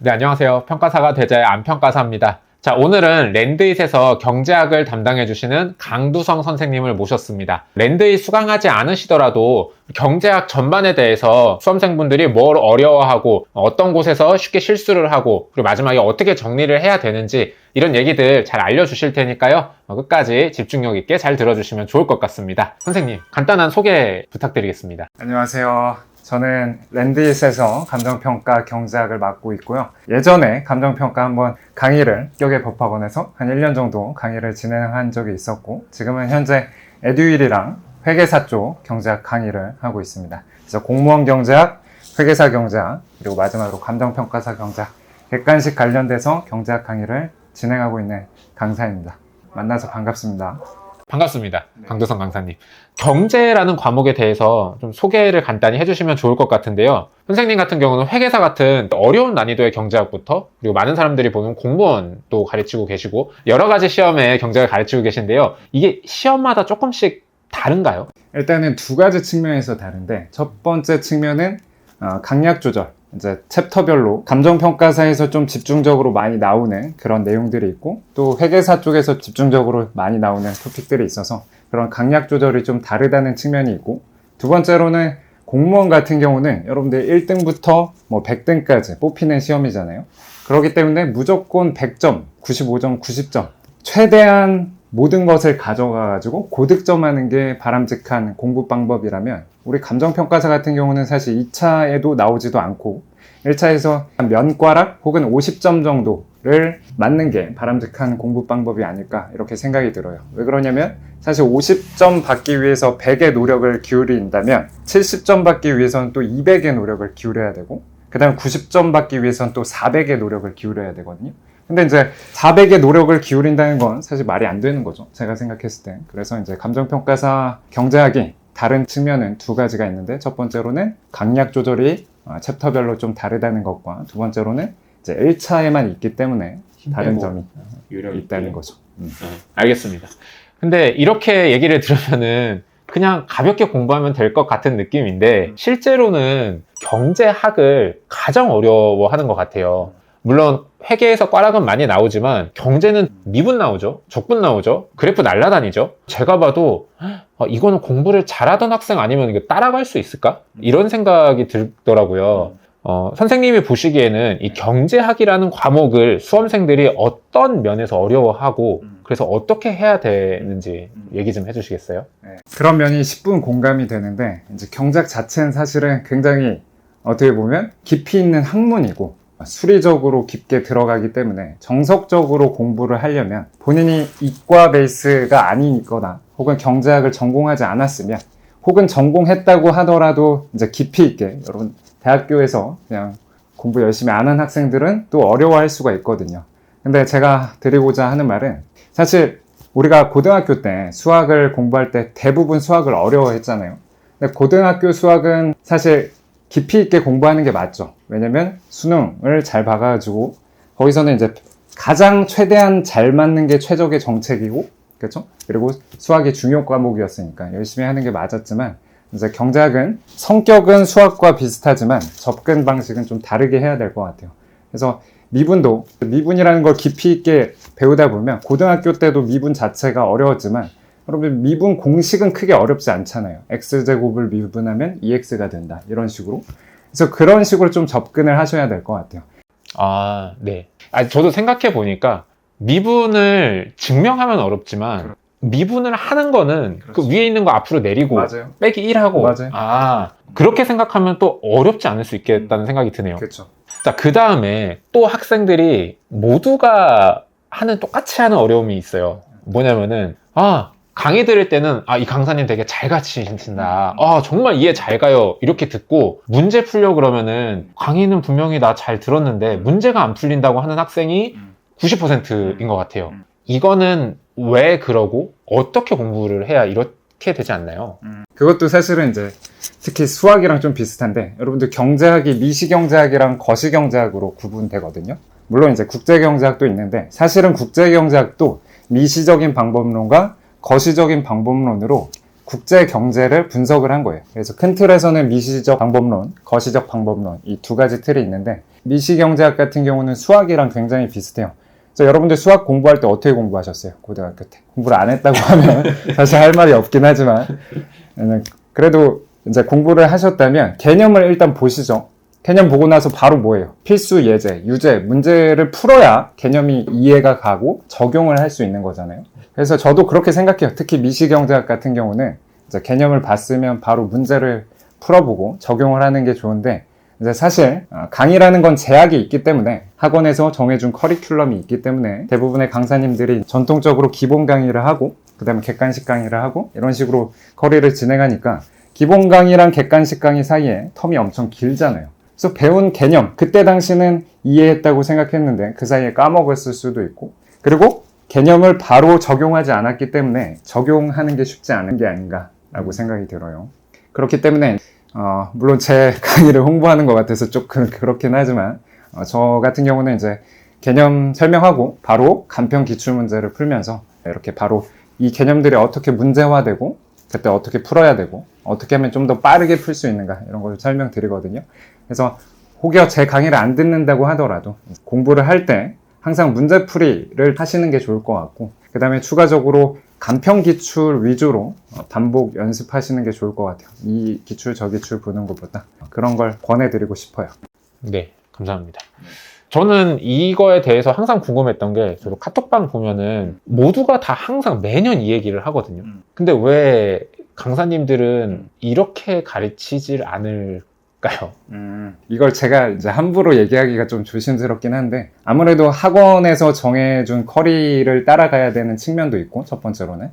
네, 안녕하세요. 평가사가 되자의 안평가사입니다. 자, 오늘은 랜드잇에서 경제학을 담당해 주시는 강두성 선생님을 모셨습니다. 랜드잇 수강하지 않으시더라도 경제학 전반에 대해서 수험생분들이 뭘 어려워하고 어떤 곳에서 쉽게 실수를 하고 그리고 마지막에 어떻게 정리를 해야 되는지 이런 얘기들 잘 알려주실 테니까요. 끝까지 집중력 있게 잘 들어주시면 좋을 것 같습니다. 선생님, 간단한 소개 부탁드리겠습니다. 안녕하세요. 저는 랜드잇에서 감정평가 경제학을 맡고 있고요. 예전에 감정평가 한번 강의를 합격의 법학원에서 한 1년 정도 강의를 진행한 적이 있었고, 지금은 현재 에듀윌이랑 회계사 쪽 경제학 강의를 하고 있습니다. 그래서 공무원 경제학, 회계사 경제학, 그리고 마지막으로 감정평가사 경제학, 객관식 관련돼서 경제학 강의를 진행하고 있는 강사입니다. 만나서 반갑습니다. 반갑습니다. 강두성 강사님. 경제라는 과목에 대해서 좀 소개를 간단히 해주시면 좋을 것 같은데요. 선생님 같은 경우는 회계사 같은 어려운 난이도의 경제학부터 그리고 많은 사람들이 보는 공무원도 가르치고 계시고 여러 가지 시험에 경제를 가르치고 계신데요. 이게 시험마다 조금씩 다른가요? 일단은 두 가지 측면에서 다른데, 첫 번째 측면은 강약 조절. 이제 챕터별로 감정평가사에서 좀 집중적으로 많이 나오는 그런 내용들이 있고, 또 회계사 쪽에서 집중적으로 많이 나오는 토픽들이 있어서 그런 강약 조절이 좀 다르다는 측면이 있고, 두 번째로는 공무원 같은 경우는 여러분들 1등부터 뭐 100등까지 뽑히는 시험이잖아요. 그렇기 때문에 무조건 100점, 95점, 90점 최대한 모든 것을 가져가가지고 고득점하는 게 바람직한 공부 방법이라면, 우리 감정평가사 같은 경우는 사실 2차에도 나오지도 않고 1차에서 면과락 혹은 50점 정도를 맞는 게 바람직한 공부 방법이 아닐까 이렇게 생각이 들어요. 왜 그러냐면 사실 50점 받기 위해서 100의 노력을 기울인다면 70점 받기 위해서는 또 200의 노력을 기울여야 되고, 그 다음 90점 받기 위해서는 또 400의 노력을 기울여야 되거든요. 근데 이제 400의 노력을 기울인다는 건 사실 말이 안 되는 거죠, 제가 생각했을 때. 그래서 이제 감정평가사 경제학이 다른 측면은 두 가지가 있는데, 첫 번째로는 강약 조절이 챕터별로 좀 다르다는 것과, 두 번째로는 이제 1차에만 있기 때문에 다른 점이 있다는 거죠. 알겠습니다. 근데 이렇게 얘기를 들으면은 그냥 가볍게 공부하면 될 것 같은 느낌인데 실제로는 경제학을 가장 어려워하는 것 같아요. 물론 회계에서 꽈락은 많이 나오지만 경제는 미분 나오죠, 적분 나오죠, 그래프 날라다니죠. 제가 봐도 이거는 공부를 잘하던 학생 아니면 이거 따라갈 수 있을까? 이런 생각이 들더라고요. 선생님이 보시기에는 이 경제학이라는 과목을 수험생들이 어떤 면에서 어려워하고 그래서 어떻게 해야 되는지 얘기 좀 해주시겠어요? 네. 그런 면이 10분 공감이 되는데, 이제 경제학 자체는 사실은 굉장히 어떻게 보면 깊이 있는 학문이고 수리적으로 깊게 들어가기 때문에 정석적으로 공부를 하려면 본인이 이과 베이스가 아니거나 혹은 경제학을 전공하지 않았으면, 혹은 전공했다고 하더라도 이제 깊이 있게, 여러분 대학교에서 그냥 공부 열심히 안 한 학생들은 또 어려워할 수가 있거든요. 근데 제가 드리고자 하는 말은, 사실 우리가 고등학교 때 수학을 공부할 때 대부분 수학을 어려워했잖아요. 근데 고등학교 수학은 사실 깊이 있게 공부하는 게 맞죠. 왜냐면 수능을 잘 봐가지고 거기서는 이제 가장 최대한 잘 맞는 게 최적의 정책이고, 그렇죠? 그리고 수학이 중요 과목이었으니까 열심히 하는 게 맞았지만, 이제 경제학은 성격은 수학과 비슷하지만 접근 방식은 좀 다르게 해야 될 것 같아요. 그래서 미분이라는 걸 깊이 있게 배우다 보면, 고등학교 때도 미분 자체가 어려웠지만 여러분 미분 공식은 크게 어렵지 않잖아요. x제곱을 미분하면 2x가 된다, 이런 식으로. 그래서 그런 식으로 좀 접근을 하셔야 될 것 같아요. 네. 저도 생각해 보니까 미분을 증명하면 어렵지만 미분을 하는 거는 그 위에 있는 거 앞으로 내리고 맞아요. 빼기 1하고 맞아요. 그렇게 생각하면 또 어렵지 않을 수 있겠다는 생각이 드네요. 그렇죠. 자, 그 다음에 또 학생들이 모두가 똑같이 하는 어려움이 있어요. 뭐냐면은 강의 들을 때는 이 강사님 되게 잘 가르치신다, 정말 이해 잘 가요, 이렇게 듣고 문제 풀려 그러면은 강의는 분명히 나 잘 들었는데 문제가 안 풀린다고 하는 학생이 90%인 것 같아요. 이거는 왜 그러고 어떻게 공부를 해야 이렇게 되지 않나요? 그것도 사실은 이제 특히 수학이랑 좀 비슷한데, 여러분들 경제학이 미시경제학이랑 거시경제학으로 구분되거든요. 물론 이제 국제경제학도 있는데, 사실은 국제경제학도 미시적인 방법론과 거시적인 방법론으로 국제 경제를 분석을 한 거예요. 그래서 큰 틀에서는 미시적 방법론, 거시적 방법론, 이 두 가지 틀이 있는데, 미시경제학 같은 경우는 수학이랑 굉장히 비슷해요. 그래서 여러분들 수학 공부할 때 어떻게 공부하셨어요? 고등학교 때. 공부를 안 했다고 하면 사실 할 말이 없긴 하지만 그래도 이제 공부를 하셨다면 개념을 일단 보시죠. 개념 보고 나서 바로 뭐예요? 필수 예제, 유제, 문제를 풀어야 개념이 이해가 가고 적용을 할 수 있는 거잖아요. 그래서 저도 그렇게 생각해요. 특히 미시경제학 같은 경우는 이제 개념을 봤으면 바로 문제를 풀어보고 적용을 하는 게 좋은데, 이제 사실 강의라는 건 제약이 있기 때문에, 학원에서 정해준 커리큘럼이 있기 때문에 대부분의 강사님들이 전통적으로 기본 강의를 하고 그 다음에 객관식 강의를 하고 이런 식으로 커리를 진행하니까 기본 강의랑 객관식 강의 사이에 텀이 엄청 길잖아요. 그래서 배운 개념, 그때 당시는 이해했다고 생각했는데 그 사이에 까먹었을 수도 있고, 그리고 개념을 바로 적용하지 않았기 때문에 적용하는 게 쉽지 않은 게 아닌가라고 생각이 들어요. 그렇기 때문에 물론 제 강의를 홍보하는 것 같아서 조금 그렇긴 하지만 저 같은 경우는 이제 개념 설명하고 바로 간편 기출문제를 풀면서 이렇게 바로 이 개념들이 어떻게 문제화되고 그때 어떻게 풀어야 되고 어떻게 하면 좀 더 빠르게 풀 수 있는가 이런 걸 설명드리거든요. 그래서 혹여 제 강의를 안 듣는다고 하더라도 공부를 할 때 항상 문제풀이를 하시는 게 좋을 것 같고, 그 다음에 추가적으로 간편 기출 위주로 반복 연습하시는 게 좋을 것 같아요. 이 기출 저 기출 보는 것보다 그런 걸 권해드리고 싶어요. 네, 감사합니다. 저는 이거에 대해서 항상 궁금했던 게, 저도 카톡방 보면은 모두가 다 항상 매년 이 얘기를 하거든요. 근데 왜 강사님들은 이렇게 가르치질 않을까요? 이걸 제가 이제 함부로 얘기하기가 좀 조심스럽긴 한데, 아무래도 학원에서 정해준 커리를 따라가야 되는 측면도 있고, 첫 번째로는.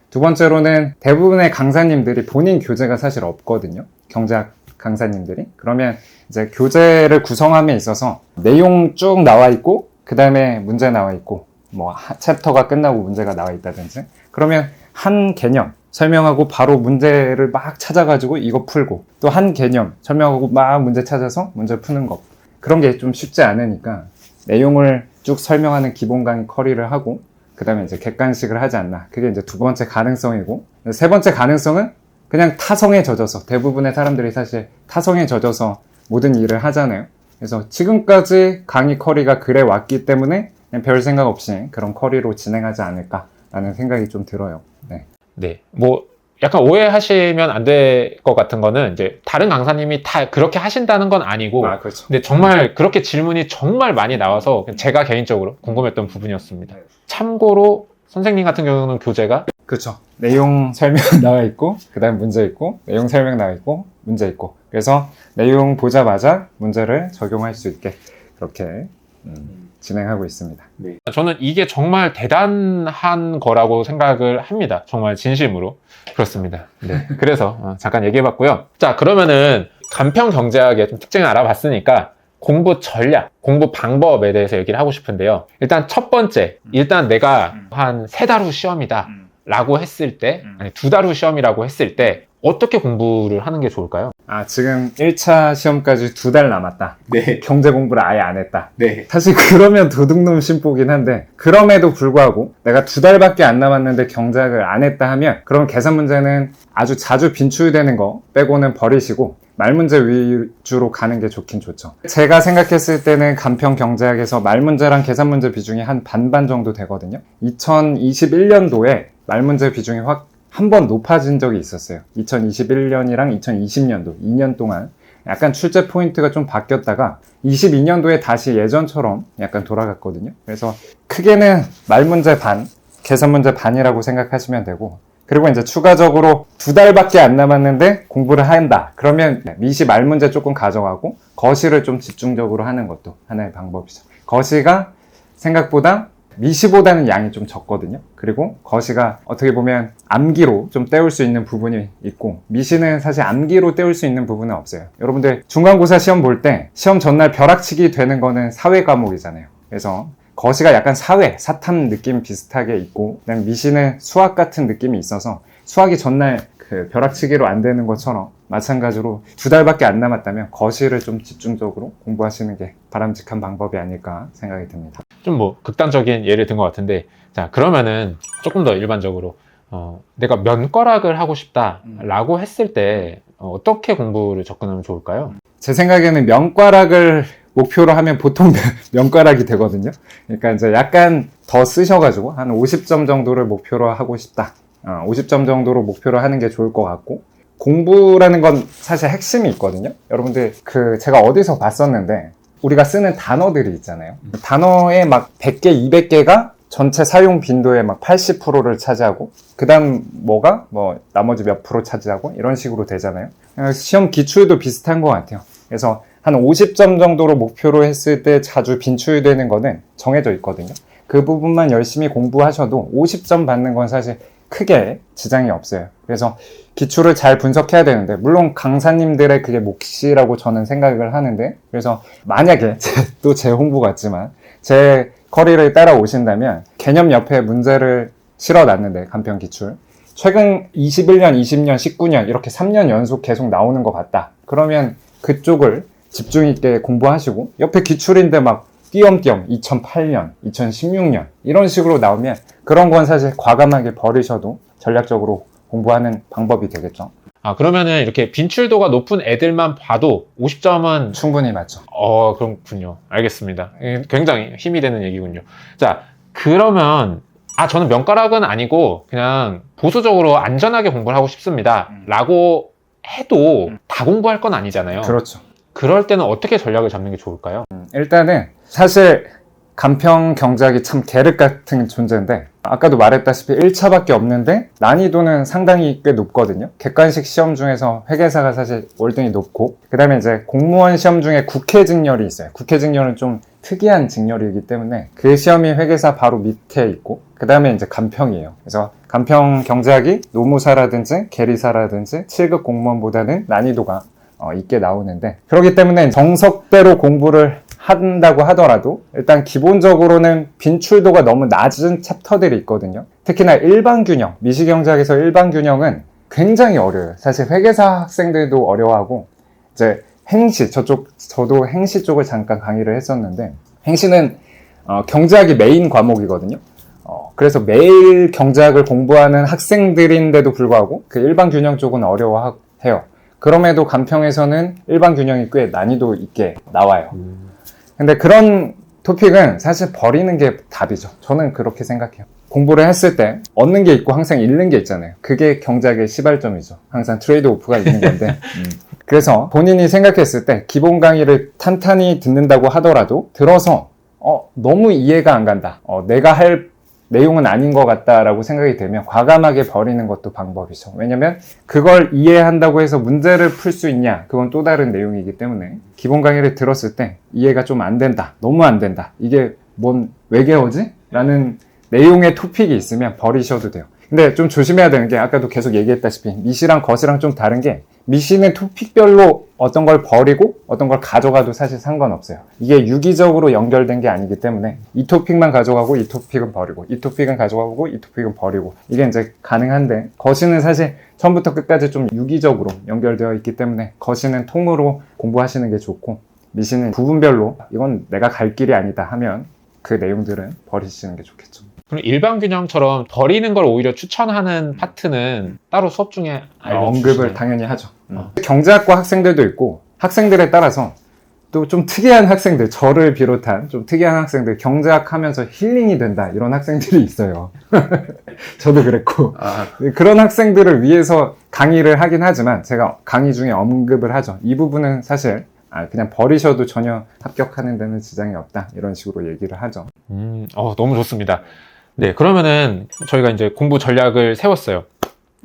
두 번째로는 대부분의 강사님들이 본인 교재가 사실 없거든요. 경제학 강사님들이. 그러면 이제 교재를 구성함에 있어서 내용 쭉 나와 있고, 그 다음에 문제 나와 있고, 뭐 챕터가 끝나고 문제가 나와 있다든지, 그러면 한 개념 설명하고 바로 문제를 막 찾아가지고 이거 풀고, 또 한 개념 설명하고 막 문제 찾아서 문제 푸는 거, 그런 게 좀 쉽지 않으니까 내용을 쭉 설명하는 기본 강의 커리를 하고, 그 다음에 이제 객관식을 하지 않나. 그게 이제 두 번째 가능성이고, 세 번째 가능성은 그냥 타성에 젖어서, 대부분의 사람들이 사실 타성에 젖어서 모든 일을 하잖아요. 그래서 지금까지 강의 커리가 그래 왔기 때문에 그냥 별 생각 없이 그런 커리로 진행하지 않을까라는 생각이 좀 들어요. 네. 네, 뭐 약간 오해하시면 안 될 것 같은 거는, 이제 다른 강사님이 다 그렇게 하신다는 건 아니고, 그렇죠. 근데 정말 그렇게 질문이 정말 많이 나와서 제가 개인적으로 궁금했던 부분이었습니다. 참고로 선생님 같은 경우는 교재가 그렇죠. 내용 설명 나와 있고, 그 다음 문제 있고, 내용 설명 나와 있고, 문제 있고. 그래서 내용 보자마자 문제를 적용할 수 있게 그렇게 진행하고 있습니다. 저는 이게 정말 대단한 거라고 생각을 합니다. 정말 진심으로. 그렇습니다. 네. 그래서 잠깐 얘기해봤고요. 자, 그러면은 간편 경제학의 좀 특징을 알아봤으니까 공부 전략, 공부 방법에 대해서 얘기를 하고 싶은데요. 일단 첫 번째, 일단 내가 한 3달 후 시험이다 라고 했을 때, 아니 2달 후 시험이라고 했을 때 어떻게 공부를 하는 게 좋을까요? 지금 1차 시험까지 2달 남았다. 네. 경제 공부를 아예 안 했다. 네. 사실 그러면 도둑놈 심보긴 한데, 그럼에도 불구하고 내가 2달밖에 안 남았는데 경제학을 안 했다 하면, 그럼 계산 문제는 아주 자주 빈출되는 거 빼고는 버리시고 말문제 위주로 가는 게 좋긴 좋죠. 제가 생각했을 때는 간편 경제학에서 말문제랑 계산 문제 비중이 한 반반 정도 되거든요. 2021년도에 말문제 비중이 확 한 번 높아진 적이 있었어요. 2021년이랑 2020년도 2년 동안 약간 출제 포인트가 좀 바뀌었다가 22년도에 다시 예전처럼 약간 돌아갔거든요. 그래서 크게는 말문제 반, 계산 문제 반이라고 생각하시면 되고, 그리고 이제 추가적으로 2달밖에 안 남았는데 공부를 한다. 그러면 미시 말문제 조금 가져가고 거시를 좀 집중적으로 하는 것도 하나의 방법이죠. 거시가 생각보다 미시보다는 양이 좀 적거든요. 그리고 거시가 어떻게 보면 암기로 좀 때울 수 있는 부분이 있고, 미시는 사실 암기로 때울 수 있는 부분은 없어요. 여러분들 중간고사 시험 볼 때 시험 전날 벼락치기 되는 거는 사회 과목이잖아요. 그래서 거시가 약간 사회, 사탐 느낌 비슷하게 있고, 그다음에 미시는 수학 같은 느낌이 있어서 수학이 전날 그 벼락치기로 안 되는 것처럼 마찬가지로 2달밖에 안 남았다면 거시를 좀 집중적으로 공부하시는 게 바람직한 방법이 아닐까 생각이 듭니다. 좀 뭐 극단적인 예를 든 것 같은데, 자, 그러면은 조금 더 일반적으로 내가 면과락을 하고 싶다라고 했을 때 어떻게 공부를 접근하면 좋을까요? 제 생각에는 면과락을 목표로 하면 보통 명가락이 되거든요. 그러니까 이제 약간 더 쓰셔가지고 한 50점 정도를 목표로 하고 싶다. 50점 정도로 목표로 하는 게 좋을 것 같고, 공부라는 건 사실 핵심이 있거든요. 여러분들 제가 어디서 봤었는데 우리가 쓰는 단어들이 있잖아요. 단어에 막 100개, 200개가 전체 사용 빈도의 막 80%를 차지하고, 그 다음 뭐가 나머지 몇 프로 차지하고 이런 식으로 되잖아요. 시험 기출도 비슷한 것 같아요. 그래서 한 50점 정도로 목표로 했을 때 자주 빈출되는 거는 정해져 있거든요. 그 부분만 열심히 공부하셔도 50점 받는 건 사실 크게 지장이 없어요. 그래서 기출을 잘 분석해야 되는데, 물론 강사님들의 그게 몫이라고 저는 생각을 하는데, 그래서 만약에 또 제 홍보 같지만 제 커리를 따라오신다면 개념 옆에 문제를 실어놨는데, 간편 기출 최근 21년, 20년, 19년 이렇게 3년 연속 계속 나오는 것 같다. 그러면 그쪽을 집중 있게 공부하시고, 옆에 기출인데 막 띄엄띄엄 2008년, 2016년 이런 식으로 나오면 그런 건 사실 과감하게 버리셔도 전략적으로 공부하는 방법이 되겠죠. 그러면은 이렇게 빈출도가 높은 애들만 봐도 50점은 충분히 맞죠. 그렇군요. 알겠습니다. 굉장히 힘이 되는 얘기군요. 자, 그러면 저는 명가락은 아니고 그냥 보수적으로 안전하게 공부를 하고 싶습니다. 라고 해도 다 공부할 건 아니잖아요. 그렇죠. 그럴 때는 어떻게 전략을 잡는 게 좋을까요? 일단은 사실 간편 경작이 참 계륵 같은 존재인데, 아까도 말했다시피 1차밖에 없는데 난이도는 상당히 꽤 높거든요. 객관식 시험 중에서 회계사가 사실 월등히 높고, 그 다음에 이제 공무원 시험 중에 국회직렬이 있어요. 국회직렬은 좀 특이한 직렬이기 때문에 그 시험이 회계사 바로 밑에 있고, 그 다음에 이제 간평이에요. 그래서 간평 경작이 노무사라든지 계리사라든지 7급 공무원보다는 난이도가 있게 나오는데, 그렇기 때문에 정석대로 공부를 한다고 하더라도 일단 기본적으로는 빈출도가 너무 낮은 챕터들이 있거든요. 특히나 일반균형, 미시경작에서 일반균형은 굉장히 어려워요. 사실 회계사 학생들도 어려워하고, 이제 행시, 저도 행시 쪽을 잠깐 강의를 했었는데, 행시는 경작이 메인 과목이거든요. 그래서 매일 경작을 공부하는 학생들인데도 불구하고 그 일반균형 쪽은 어려워해요. 그럼에도 간평에서는 일반균형이 꽤 난이도 있게 나와요. 근데 그런 토픽은 사실 버리는 게 답이죠. 저는 그렇게 생각해요. 공부를 했을 때 얻는 게 있고 항상 잃는 게 있잖아요. 그게 경작의 시발점이죠. 항상 트레이드 오프가 있는 건데. 그래서 본인이 생각했을 때 기본 강의를 탄탄히 듣는다고 하더라도 들어서 너무 이해가 안 간다. 내가 할 내용은 아닌 것 같다라고 생각이 되면 과감하게 버리는 것도 방법이죠. 왜냐면 그걸 이해한다고 해서 문제를 풀 수 있냐? 그건 또 다른 내용이기 때문에 기본 강의를 들었을 때 이해가 좀 안 된다. 너무 안 된다. 이게 왜 개어지? 라는 내용의 토픽이 있으면 버리셔도 돼요. 근데 좀 조심해야 되는 게, 아까도 계속 얘기했다시피 미시랑 거시랑 좀 다른 게, 미시는 토픽별로 어떤 걸 버리고 어떤 걸 가져가도 사실 상관없어요. 이게 유기적으로 연결된 게 아니기 때문에 이 토픽만 가져가고 이 토픽은 버리고, 이 토픽은 가져가고 이 토픽은 버리고, 이게 이제 가능한데, 거시는 사실 처음부터 끝까지 좀 유기적으로 연결되어 있기 때문에 거시는 통으로 공부하시는 게 좋고, 미시는 부분별로 이건 내가 갈 길이 아니다 하면 그 내용들은 버리시는 게 좋겠죠. 그럼 일반균형처럼 버리는 걸 오히려 추천하는 파트는 따로 수업 중에 언급을 당연히 하죠. 경제학과 학생들도 있고, 학생들에 따라서 또 좀 특이한 학생들, 저를 비롯한 좀 특이한 학생들, 경제학 하면서 힐링이 된다 이런 학생들이 있어요. 저도 그랬고. 그런 학생들을 위해서 강의를 하긴 하지만 제가 강의 중에 언급을 하죠. 이 부분은 사실 그냥 버리셔도 전혀 합격하는 데는 지장이 없다, 이런 식으로 얘기를 하죠. 너무 좋습니다. 네, 그러면은 저희가 이제 공부 전략을 세웠어요.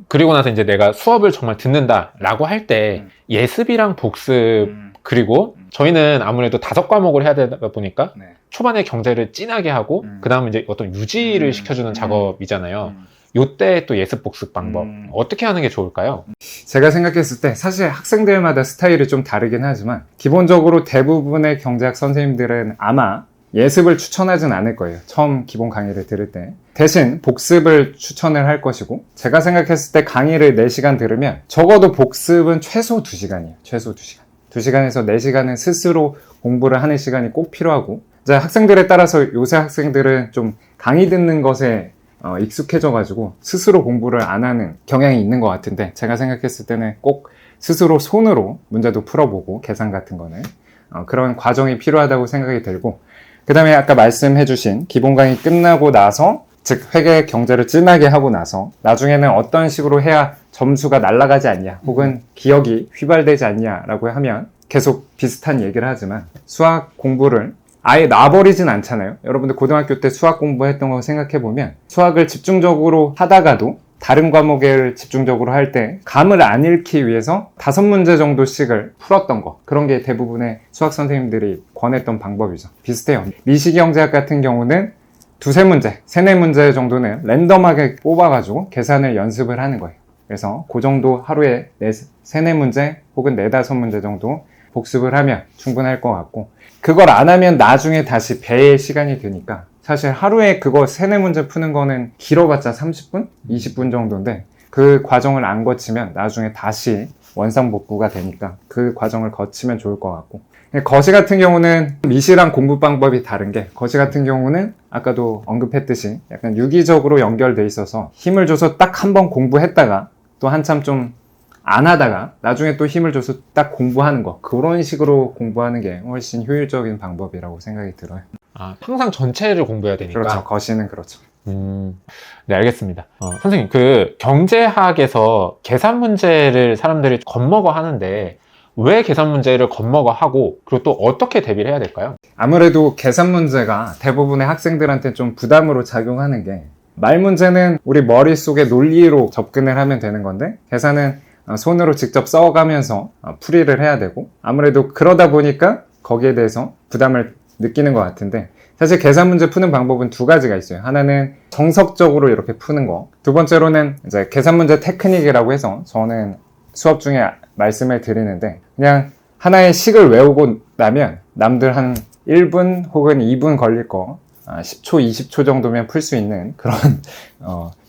그리고 나서 이제 내가 수업을 정말 듣는다라고 할 때 예습이랑 복습, 그리고 저희는 아무래도 5과목을 해야 되다 보니까 초반에 경제를 진하게 하고 그 다음에 이제 어떤 유지를 시켜주는 작업이잖아요. 요때 또 예습 복습 방법 어떻게 하는 게 좋을까요? 제가 생각했을 때 사실 학생들마다 스타일이 좀 다르긴 하지만, 기본적으로 대부분의 경제학 선생님들은 아마 예습을 추천하진 않을 거예요. 처음 기본 강의를 들을 때. 대신 복습을 추천을 할 것이고, 제가 생각했을 때 강의를 4시간 들으면 적어도 복습은 최소 2시간이에요. 최소 2시간. 2시간에서 4시간은 스스로 공부를 하는 시간이 꼭 필요하고, 이제 학생들에 따라서 요새 학생들은 좀 강의 듣는 것에 익숙해져가지고 스스로 공부를 안 하는 경향이 있는 것 같은데, 제가 생각했을 때는 꼭 스스로 손으로 문제도 풀어보고, 계산 같은 거는 그런 과정이 필요하다고 생각이 들고, 그 다음에 아까 말씀해주신 기본 강의 끝나고 나서, 즉 회계 경제를 찐하게 하고 나서 나중에는 어떤 식으로 해야 점수가 날아가지 않냐 혹은 기억이 휘발되지 않냐라고 하면 계속 비슷한 얘기를 하지만 수학 공부를 아예 놔버리진 않잖아요. 여러분들 고등학교 때 수학 공부했던 거 생각해보면 수학을 집중적으로 하다가도 다른 과목을 집중적으로 할 때 감을 안 잃기 위해서 5문제 정도씩을 풀었던 거, 그런 게 대부분의 수학 선생님들이 권했던 방법이죠. 비슷해요. 미시경제학 같은 경우는 2-3문제, 3-4문제 정도는 랜덤하게 뽑아가지고 계산을 연습을 하는 거예요. 그래서 그 정도 하루에 3-4문제 혹은 4-5문제 정도 복습을 하면 충분할 것 같고, 그걸 안 하면 나중에 다시 배의 시간이 드니까 사실 하루에 그거 3-4문제 푸는 거는 길어봤자 30분? 20분 정도인데 그 과정을 안 거치면 나중에 다시 원상복구가 되니까 그 과정을 거치면 좋을 것 같고, 거시 같은 경우는 미시랑 공부 방법이 다른 게, 거시 같은 경우는 아까도 언급했듯이 약간 유기적으로 연결돼 있어서 힘을 줘서 딱 한 번 공부했다가 또 한참 좀 안 하다가 나중에 또 힘을 줘서 딱 공부하는 거, 그런 식으로 공부하는 게 훨씬 효율적인 방법이라고 생각이 들어요. 항상 전체를 공부해야 되니까. 그렇죠. 거시는 그렇죠. 네, 알겠습니다. 선생님, 그 경제학에서 계산 문제를 사람들이 겁먹어 하는데 왜 계산 문제를 겁먹어 하고, 그리고 또 어떻게 대비를 해야 될까요? 아무래도 계산 문제가 대부분의 학생들한테 좀 부담으로 작용하는 게, 말 문제는 우리 머릿속에 논리로 접근을 하면 되는 건데 계산은 손으로 직접 써가면서 풀이를 해야 되고, 아무래도 그러다 보니까 거기에 대해서 부담을 느끼는 것 같은데, 사실 계산 문제 푸는 방법은 2가지가 있어요. 하나는 정석적으로 이렇게 푸는 거, 두 번째로는 이제 계산 문제 테크닉이라고 해서 저는 수업 중에 말씀을 드리는데, 그냥 하나의 식을 외우고 나면 남들 한 1분 혹은 2분 걸릴 거 10초, 20초 정도면 풀 수 있는 그런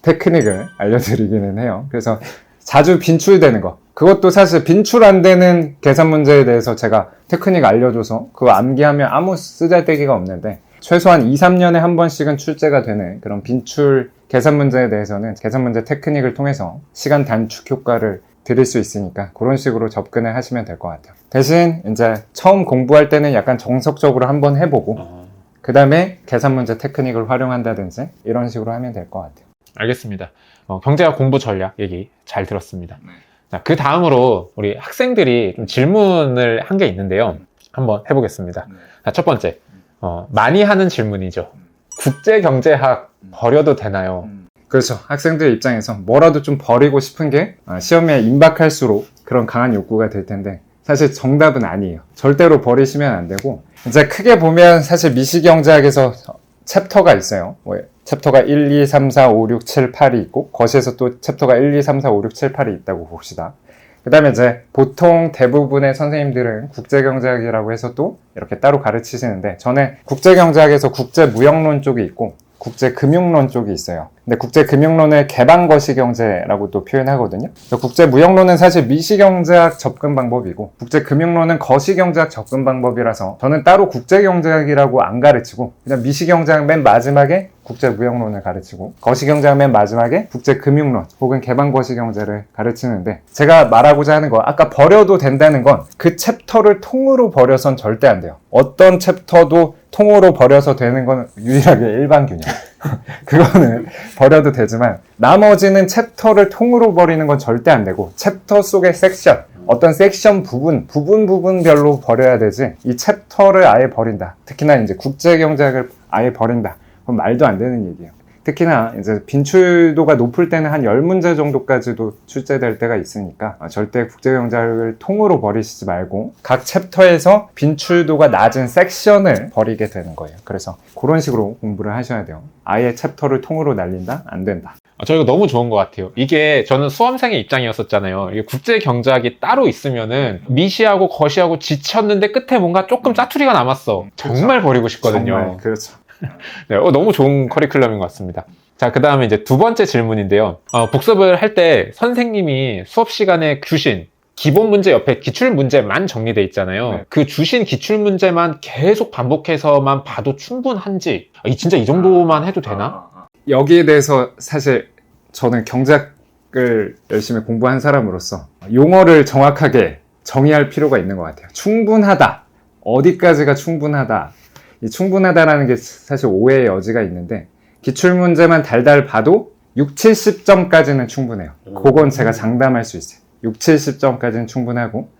테크닉을 알려드리기는 해요. 그래서 자주 빈출되는 거, 그것도 사실 빈출 안 되는 계산 문제에 대해서 제가 테크닉 알려줘서 그거 암기하면 아무 쓰잘데기가 없는데, 최소한 2-3년에 한 번씩은 출제가 되는 그런 빈출 계산 문제에 대해서는 계산 문제 테크닉을 통해서 시간 단축 효과를 드릴 수 있으니까 그런 식으로 접근을 하시면 될 것 같아요. 대신 이제 처음 공부할 때는 약간 정석적으로 한번 해보고 그 다음에 계산 문제 테크닉을 활용한다든지 이런 식으로 하면 될 것 같아요. 알겠습니다. 경제학 공부 전략 얘기 잘 들었습니다. 자, 그 다음으로 우리 학생들이 좀 질문을 한 게 있는데요. 한번 해보겠습니다. 자, 첫 번째, 많이 하는 질문이죠. 국제경제학 버려도 되나요? 그렇죠. 학생들 입장에서 뭐라도 좀 버리고 싶은 게 시험에 임박할수록 그런 강한 욕구가 될 텐데, 사실 정답은 아니에요. 절대로 버리시면 안 되고, 이제 크게 보면 사실 미시경제학에서 챕터가 있어요. 챕터가 1, 2, 3, 4, 5, 6, 7, 8이 있고, 거시에서 또 챕터가 1, 2, 3, 4, 5, 6, 7, 8이 있다고 봅시다. 그 다음에 이제 보통 대부분의 선생님들은 국제경제학이라고 해서 또 이렇게 따로 가르치시는데, 저는 국제경제학에서 국제무역론 쪽이 있고 국제금융론 쪽이 있어요. 근데 국제금융론을 개방거시경제라고 또 표현하거든요. 국제무역론은 사실 미시경제학 접근 방법이고, 국제금융론은 거시경제학 접근 방법이라서 저는 따로 국제경제학이라고 안 가르치고 그냥 미시경제학 맨 마지막에 국제무역론을 가르치고, 거시경제학 맨 마지막에 국제금융론 혹은 개방거시경제를 가르치는데, 제가 말하고자 하는 거, 아까 버려도 된다는 건 그 챕터를 통으로 버려선 절대 안 돼요. 어떤 챕터도 통으로 버려서 되는 건 유일하게 일반균형. 그거는 버려도 되지만 나머지는 챕터를 통으로 버리는 건 절대 안 되고, 챕터 속의 섹션, 어떤 섹션 부분별로 버려야 되지, 이 챕터를 아예 버린다, 특히나 이제 국제경제학을 아예 버린다, 그건 말도 안 되는 얘기예요. 특히나 이제 빈출도가 높을 때는 한 10문제 정도까지도 출제될 때가 있으니까 절대 국제경제학을 통으로 버리시지 말고 각 챕터에서 빈출도가 낮은 섹션을 버리게 되는 거예요. 그래서 그런 식으로 공부를 하셔야 돼요. 아예 챕터를 통으로 날린다? 안 된다. 저 이거 너무 좋은 것 같아요. 이게 저는 수험생의 입장이었었잖아요. 이게 국제경제학이 따로 있으면은 미시하고 거시하고 지쳤는데 끝에 뭔가 조금 짜투리가 남았어. 정말 버리고 싶거든요. 정말, 그렇죠. 네, 너무 좋은 커리큘럼인 것 같습니다. 자, 그 다음에 이제 2번째 질문인데요. 복습을 할 때 선생님이 수업 시간에 주신 기본 문제 옆에 기출 문제만 정리되어 있잖아요. 네. 그 주신 기출 문제만 계속 반복해서만 봐도 충분한지, 진짜 이 정도만 해도 되나? 여기에 대해서 사실 저는 경제학을 열심히 공부한 사람으로서 용어를 정확하게 정의할 필요가 있는 것 같아요. 충분하다, 어디까지가 충분하다. 이 충분하다라는 게 사실 오해의 여지가 있는데 기출문제만 달달 봐도 6, 70점까지는 충분해요. 그건 제가 장담할 수 있어요. 6, 70점까지는 충분하고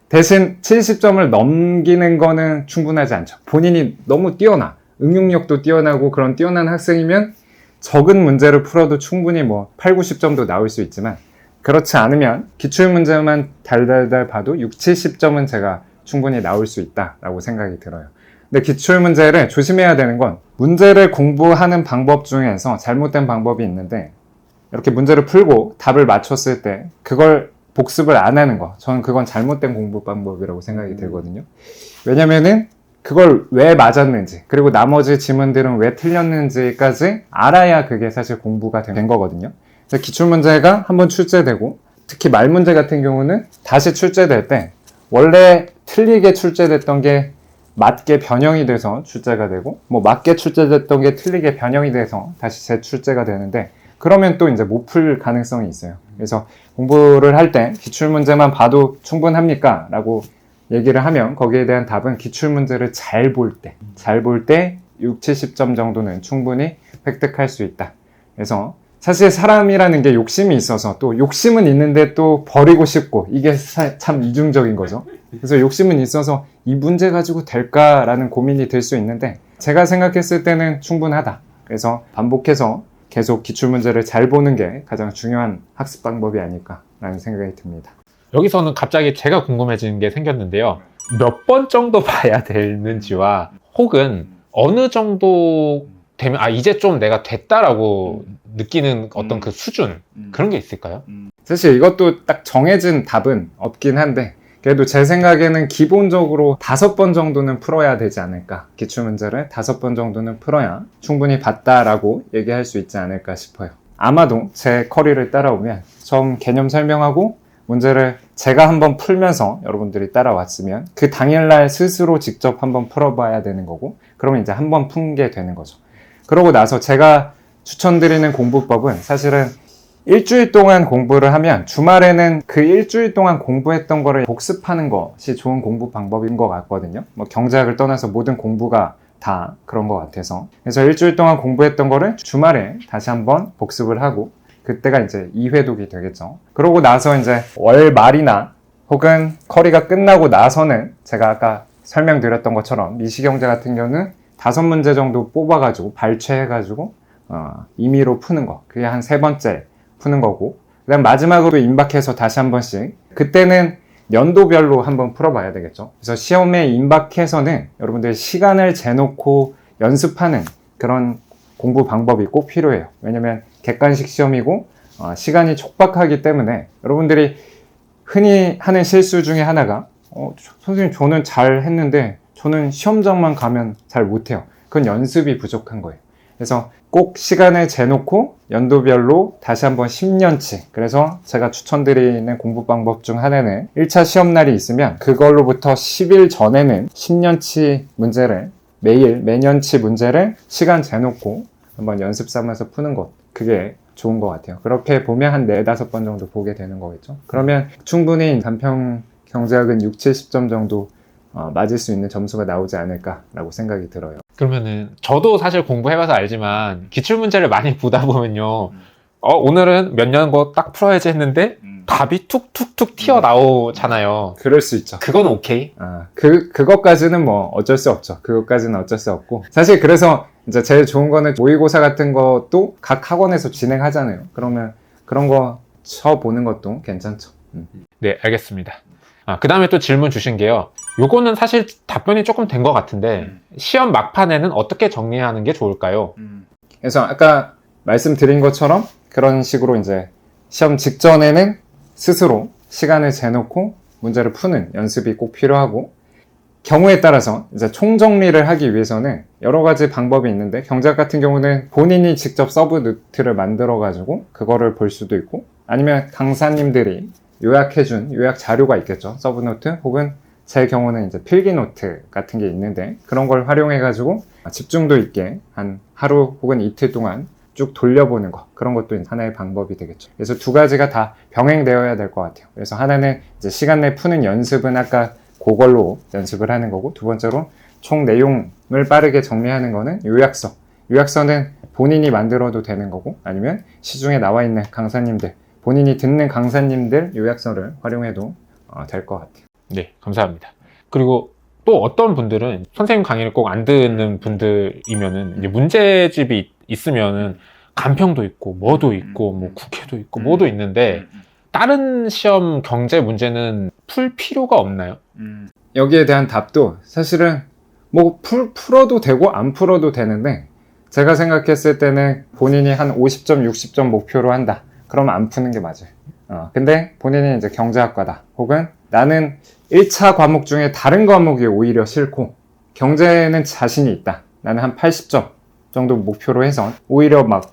대신 70점을 넘기는 거는 충분하지 않죠. 본인이 너무 뛰어나, 응용력도 뛰어나고 그런 뛰어난 학생이면 적은 문제를 풀어도 충분히 뭐 8, 90점도 나올 수 있지만 그렇지 않으면 기출문제만 달달달 봐도 6, 70점은 제가 충분히 나올 수 있다라고 생각이 들어요. 근데 기출문제를 조심해야 되는 건 문제를 공부하는 방법 중에서 잘못된 방법이 있는데 이렇게 문제를 풀고 답을 맞췄을 때 그걸 복습을 안 하는 거. 저는 그건 잘못된 공부 방법이라고 생각이 들거든요. 왜냐면은 그걸 왜 맞았는지 그리고 나머지 지문들은 왜 틀렸는지까지 알아야 그게 사실 공부가 된 거거든요. 그래서 기출문제가 한번 출제되고 특히 말문제 같은 경우는 다시 출제될 때 원래 틀리게 출제됐던 게 맞게 변형이 돼서 출제가 되고 뭐 맞게 출제됐던 게 틀리게 변형이 돼서 다시 재출제가 되는데 그러면 또 이제 못 풀 가능성이 있어요. 그래서 공부를 할 때 기출문제만 봐도 충분합니까? 라고 얘기를 하면 거기에 대한 답은 기출문제를 잘 볼 때 6, 70점 정도는 충분히 획득할 수 있다. 그래서 사실 사람이라는 게 욕심이 있어서 또 욕심은 있는데 또 버리고 싶고 이게 참 이중적인 거죠. 그래서 욕심은 있어서 이 문제 가지고 될까라는 고민이 들 수 있는데 제가 생각했을 때는 충분하다. 그래서 반복해서 계속 기출문제를 잘 보는 게 가장 중요한 학습 방법이 아닐까라는 생각이 듭니다. 여기서는 갑자기 제가 궁금해지는 게 생겼는데요. 몇 번 정도 봐야 되는지와 혹은 어느 정도 되면 이제 좀 내가 됐다라고 느끼는 어떤 그 수준 그런 게 있을까요? 사실 이것도 딱 정해진 답은 없긴 한데 그래도 제 생각에는 기본적으로 5번 정도는 풀어야 되지 않을까. 기출문제를 5번 정도는 풀어야 충분히 봤다라고 얘기할 수 있지 않을까 싶어요. 아마도 제 커리를 따라오면 처음 개념 설명하고 문제를 제가 한번 풀면서 여러분들이 따라왔으면 그 당일날 스스로 직접 한번 풀어봐야 되는 거고 그러면 이제 한번 푼 게 되는 거죠. 그러고 나서 제가 추천드리는 공부법은 사실은 일주일 동안 공부를 하면 주말에는 그 일주일 동안 공부했던 거를 복습하는 것이 좋은 공부 방법인 것 같거든요. 뭐 경제학을 떠나서 모든 공부가 다 그런 것 같아서. 그래서 일주일 동안 공부했던 거를 주말에 다시 한번 복습을 하고 그때가 이제 2회독이 되겠죠. 그러고 나서 이제 월 말이나 혹은 커리가 끝나고 나서는 제가 아까 설명드렸던 것처럼 미시경제 같은 경우는 5문제 정도 뽑아가지고 발췌해가지고 임의로 푸는 거. 그게 한 3번째 푸는 거고 그 다음 마지막으로 임박해서 다시 한 번씩 그때는 연도별로 한번 풀어봐야 되겠죠. 그래서 시험에 임박해서는 여러분들 시간을 재놓고 연습하는 그런 공부 방법이 꼭 필요해요. 왜냐면 객관식 시험이고 시간이 촉박하기 때문에 여러분들이 흔히 하는 실수 중에 하나가 선생님 저는 잘 했는데 저는 시험장만 가면 잘 못해요. 그건 연습이 부족한 거예요. 그래서 꼭 시간을 재놓고 연도별로 다시 한번 10년치 그래서 제가 추천드리는 공부 방법 중 하나는 1차 시험날이 있으면 그걸로부터 10일 전에는 10년치 문제를 매년치 문제를 시간 재놓고 한번 연습 삼아서 푸는 것 그게 좋은 것 같아요. 그렇게 보면 한 4, 5번 정도 보게 되는 거겠죠. 그러면 충분히 간평 경제학은 6, 70점 정도 맞을 수 있는 점수가 나오지 않을까라고 생각이 들어요. 그러면은 저도 사실 공부해봐서 알지만 기출문제를 많이 보다 보면요 오늘은 몇 년 거 딱 풀어야지 했는데 답이 툭툭툭 튀어나오잖아요. 그럴 수 있죠. 그건 오케이? 그것까지는 뭐 어쩔 수 없죠. 그것까지는 어쩔 수 없고 사실 그래서 이제 제일 좋은 거는 모의고사 같은 것도 각 학원에서 진행하잖아요. 그러면 그런 거 쳐보는 것도 괜찮죠. 네, 알겠습니다. 그 다음에 또 질문 주신 게요. 요거는 사실 답변이 조금 된 것 같은데 시험 막판에는 어떻게 정리하는 게 좋을까요? 그래서 아까 말씀드린 것처럼 그런 식으로 이제 시험 직전에는 스스로 시간을 재놓고 문제를 푸는 연습이 꼭 필요하고 경우에 따라서 이제 총정리를 하기 위해서는 여러 가지 방법이 있는데 경제학 같은 경우는 본인이 직접 서브 노트를 만들어 가지고 그거를 볼 수도 있고 아니면 강사님들이 요약해준 요약 자료가 있겠죠. 서브 노트 혹은 제 경우는 이제 필기 노트 같은 게 있는데 그런 걸 활용해 가지고 집중도 있게 한 하루 혹은 이틀 동안 쭉 돌려보는 거 그런 것도 하나의 방법이 되겠죠. 그래서 두 가지가 다 병행되어야 될 것 같아요. 그래서 하나는 이제 시간 내 푸는 연습은 아까 그걸로 연습을 하는 거고, 두 번째로 총 내용을 빠르게 정리하는 거는 요약서. 요약서는 본인이 만들어도 되는 거고, 아니면 시중에 나와 있는 강사님들, 본인이 듣는 강사님들 요약서를 활용해도 될 것 같아요. 네, 감사합니다. 그리고 또 어떤 분들은 선생님 강의를 꼭 안 듣는 분들이면은 이제 문제집이 있으면은 간평도 있고 뭐도 있고 뭐 국회도 있고 뭐도 있는데 다른 시험 경제 문제는 풀 필요가 없나요? 여기에 대한 답도 사실은 뭐 풀어도 되고 안 풀어도 되는데, 제가 생각했을 때는 본인이 한 50점, 60점 목표로 한다. 그러면 안 푸는 게 맞아요. 근데 본인이 이제 경제학과다. 혹은 나는 1차 과목 중에 다른 과목이 오히려 싫고 경제는 자신이 있다. 나는 한 80점 정도 목표로 해서 오히려 막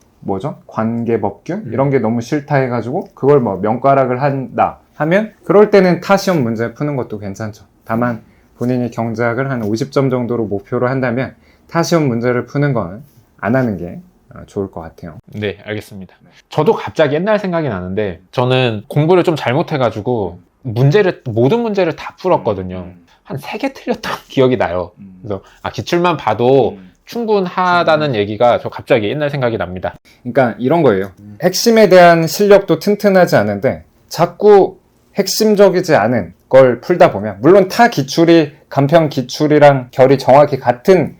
관계법규? 이런 게 너무 싫다 해가지고 그걸 뭐 명과락을 한다 하면, 그럴 때는 타 시험 문제 푸는 것도 괜찮죠. 다만 본인이 경제학을 한 50점 정도로 목표로 한다면 타 시험 문제를 푸는 건 안 하는 게 좋을 것 같아요. 네, 알겠습니다. 저도 갑자기 옛날 생각이 나는데, 저는 공부를 좀 잘못해가지고 모든 문제를 다 풀었거든요. 한 3개 틀렸던 기억이 나요. 그래서 기출만 봐도 충분하다는 얘기가 저 갑자기 옛날 생각이 납니다. 그러니까 이런 거예요. 핵심에 대한 실력도 튼튼하지 않은데 자꾸 핵심적이지 않은 걸 풀다 보면, 물론 타 기출이 간평 기출이랑 결이 정확히 같은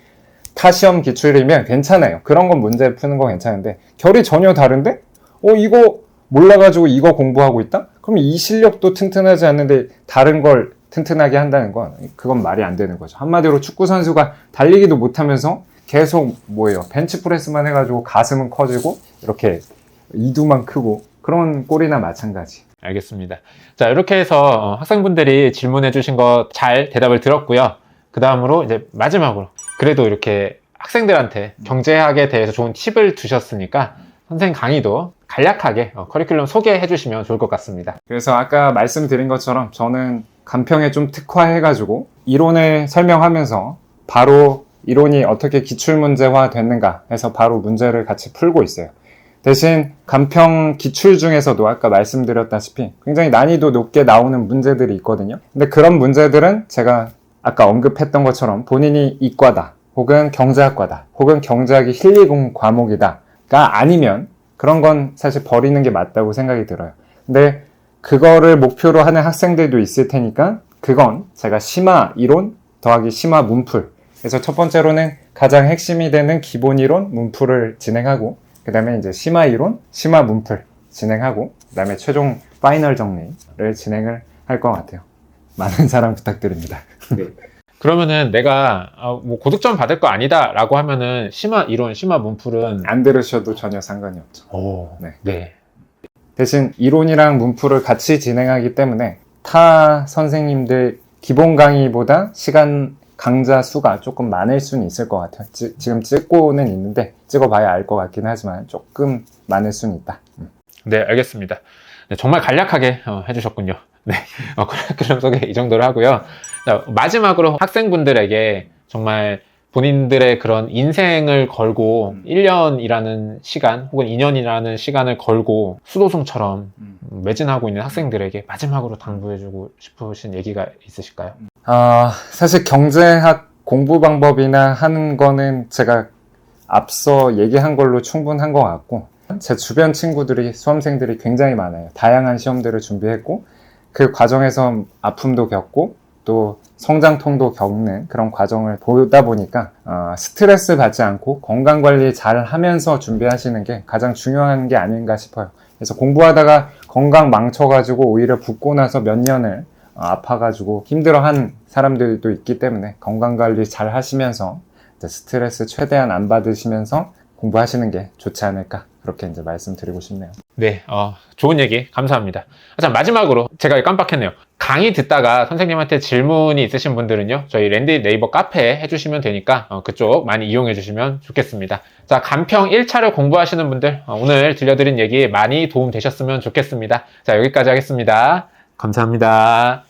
타 시험 기출이면 괜찮아요. 그런 건 문제 푸는 거 괜찮은데, 결이 전혀 다른데 이거 몰라가지고 이거 공부하고 있다? 그럼 이 실력도 튼튼하지 않는데 다른 걸 튼튼하게 한다는 건, 그건 말이 안 되는 거죠. 한마디로 축구 선수가 달리기도 못하면서 계속 벤치프레스만 해가지고 가슴은 커지고 이렇게 이두만 크고, 그런 꼴이나 마찬가지. 알겠습니다. 자, 이렇게 해서 학생분들이 질문해 주신 거 잘 대답을 들었고요. 그 다음으로 이제 마지막으로, 그래도 이렇게 학생들한테 경제학에 대해서 좋은 팁을 주셨으니까 선생님 강의도 간략하게 커리큘럼 소개해 주시면 좋을 것 같습니다. 그래서 아까 말씀드린 것처럼 저는 간평에 좀 특화해가지고 이론을 설명하면서 바로 이론이 어떻게 기출문제화 됐는가 해서 바로 문제를 같이 풀고 있어요. 대신 간평 기출 중에서도 아까 말씀드렸다시피 굉장히 난이도 높게 나오는 문제들이 있거든요. 근데 그런 문제들은 제가 아까 언급했던 것처럼 본인이 이과다, 혹은 경제학과다, 혹은 경제학이 힐리공 과목이다가 아니면 그런 건 사실 버리는 게 맞다고 생각이 들어요. 근데 그거를 목표로 하는 학생들도 있을 테니까 그건 제가 심화 이론 더하기 심화 문풀, 그래서 첫 번째로는 가장 핵심이 되는 기본 이론 문풀을 진행하고, 그 다음에 이제 심화 이론, 심화 문풀 진행하고, 그 다음에 최종 파이널 정리를 진행을 할 것 같아요. 많은 사랑 부탁드립니다. 네. 그러면은 내가 뭐 고득점 받을 거 아니다 라고 하면은 심화 이론, 심화 문풀은 안 들으셔도 전혀 상관이 없죠. 네. 네. 대신 이론이랑 문풀을 같이 진행하기 때문에 타 선생님들 기본 강의보다 시간 강좌 수가 조금 많을 수는 있을 것 같아요. 지금 찍고는 있는데 찍어봐야 알 것 같긴 하지만 조금 많을 수는 있다. 네, 알겠습니다. 네, 정말 간략하게 해주셨군요. 네, 커리큘럼 소개 이 정도로 하고요. 자, 마지막으로 학생분들에게 정말 본인들의 그런 인생을 걸고 1년이라는 시간 혹은 2년이라는 시간을 걸고 수도승처럼 매진하고 있는 학생들에게 마지막으로 당부해주고 싶으신 얘기가 있으실까요? 사실 경제학 공부 방법이나 하는 거는 제가 앞서 얘기한 걸로 충분한 것 같고, 제 주변 친구들이, 수험생들이 굉장히 많아요. 다양한 시험들을 준비했고 그 과정에서 아픔도 겪고 또 성장통도 겪는 그런 과정을 보다 보니까 스트레스 받지 않고 건강관리 잘 하면서 준비하시는 게 가장 중요한 게 아닌가 싶어요. 그래서 공부하다가 건강 망쳐가지고 오히려 붓고 나서 몇 년을 아파가지고 힘들어한 사람들도 있기 때문에 건강관리 잘 하시면서 스트레스 최대한 안 받으시면서 공부하시는 게 좋지 않을까, 그렇게 이제 말씀드리고 싶네요. 네, 좋은 얘기 감사합니다. 자, 마지막으로 제가 깜빡했네요. 강의 듣다가 선생님한테 질문이 있으신 분들은요, 저희 랜디 네이버 카페에 해주시면 되니까 그쪽 많이 이용해 주시면 좋겠습니다. 자, 간평 1차를 공부하시는 분들, 오늘 들려드린 얘기 많이 도움 되셨으면 좋겠습니다. 자, 여기까지 하겠습니다. 감사합니다.